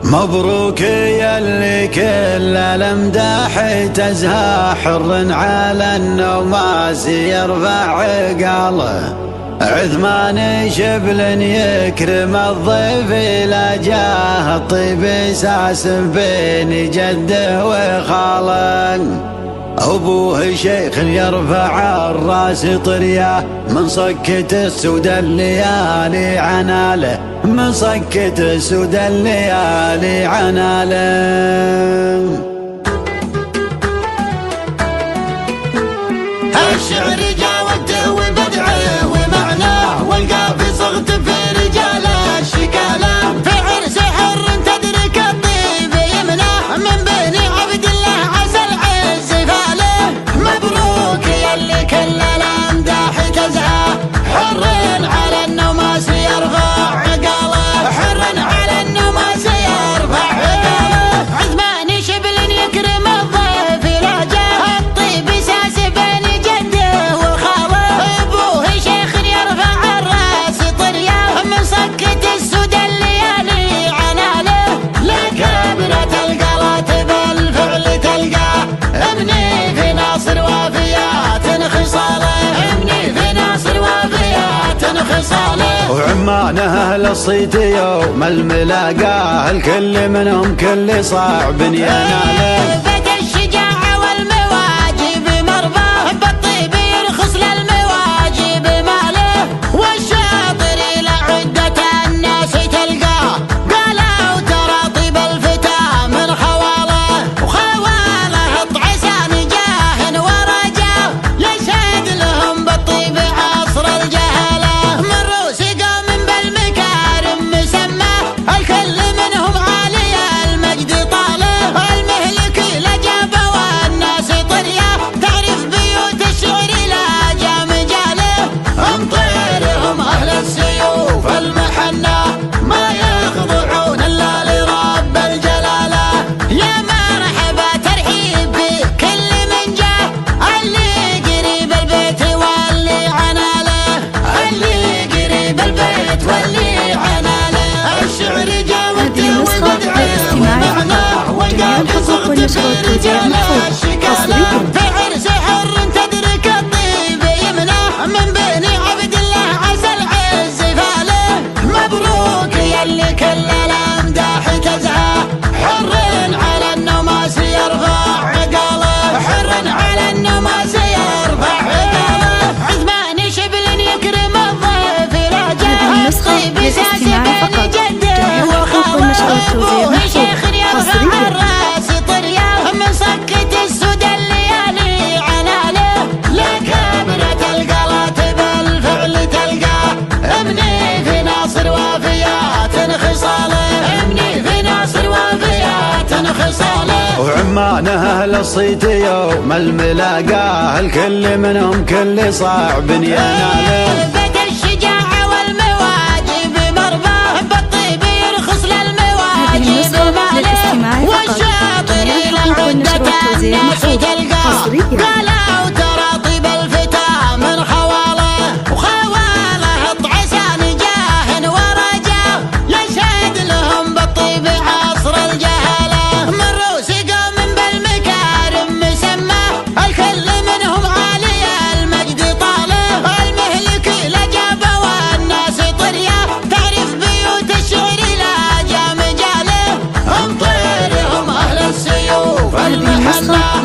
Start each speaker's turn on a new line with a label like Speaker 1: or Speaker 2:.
Speaker 1: مبروك ياللي كل الامداح تزهى، حر على النوماس يرفع عقاله، عثمان شبل يكرم الضيف الى جاه، الطيب ساس بين جده وخاله، أبوه شيخ يرفع الراس طرياه، من صكة السود الليالي عناله، من صكة السود الليالي عناله.
Speaker 2: الشعر جاوته وبدعه ومعناه، والقى في صغت في رجال الشكاله، في عرس حر تدرك الطيب يمناه، من بني عبد الله عسى العز فاله. مبروك ياللي كل الامداح تزهى، حر على النوماس يرفع عقاله، حر على النوماس يرفع عقاله، عثمان شبل يكرم الضيف لا جاه، الطيب ساس بين جده وخاله، ابوه شيخ يرفع الراس طرياه، من صكة السود الليالي عناله، لك ابنة القلات بالفعل تلقاه، ابني في ناصر وفيات خصاله، ابني في ناصر وفيات خصاله.
Speaker 1: وعمان أهل الصيت يوم الملاقاه، الكل منهم كل صعب يناله،
Speaker 2: بدا الشجاعة والمواجب مرضاه، بالطيب يرخص للمواجب ماله، والشاطر إلى عدة الناس تلقاه، قالوا ترى طيب الفتى من خواله، وخواله طعسان جاه ورجاه، يشهد لهم بالطيب عصر الجهاله، من روس قوم بالمكارم مسماه، الكل منهم عالي المجد طاله، المهلك لجابه والناس طرياه، تعرف بيوت الشعر لا جا مجاله، امطيرهم اهل السيوف المحنه، ما يخضعون الا لرب الجلاله، يا مرحبا ترحيب بكل من جاه، اللي قريب البيت واللي عناله، اللي قريب البيت واللي عناله. الشعر جاوته وبدعه ومعناه، والقى في صغت في رجال الشكاله، في عرس حر تدرك الطيب يمناه، من بني عبد الله عسى العز فاله. مبروك ياللي كل الامداح تزهى، حر على النوماس يرفع عقاله، حر على النوماس يرفع عقاله، عثمان شبل يكرم الضيف لا جاه، الطيب ساس بين جده وخاله، ابوه شيخ يرفع الراس طرياه، من صكة السود الليالي عناله، لك ابنة القلات بالفعل تلقاه، ابني في ناصر وفيات خصاله، ابني في ناصر وفيات خصاله.
Speaker 1: وعمان أهل الصيت يوم الملاقاه، الكل منهم كل صعب يناله،
Speaker 2: بدا الشجاعة والمواجب مرضاه، بالطيب يرخص للمواجب ماله، والشاطر إلى عدة الناس تلقاه، قالوا ترى طيب الفتى من خواله، وخواله طعسان جاه ورجاه، يشهد لهم بالطيب عصر الجهاله، من روس قوم بالمكارم مسماه، الكل منهم عالي المجد طاله، المهلك لجابه والناس طرياه، تعرف بيوت الشعر لا جا مجاله، امطيرهم اهل السيوف المحنه،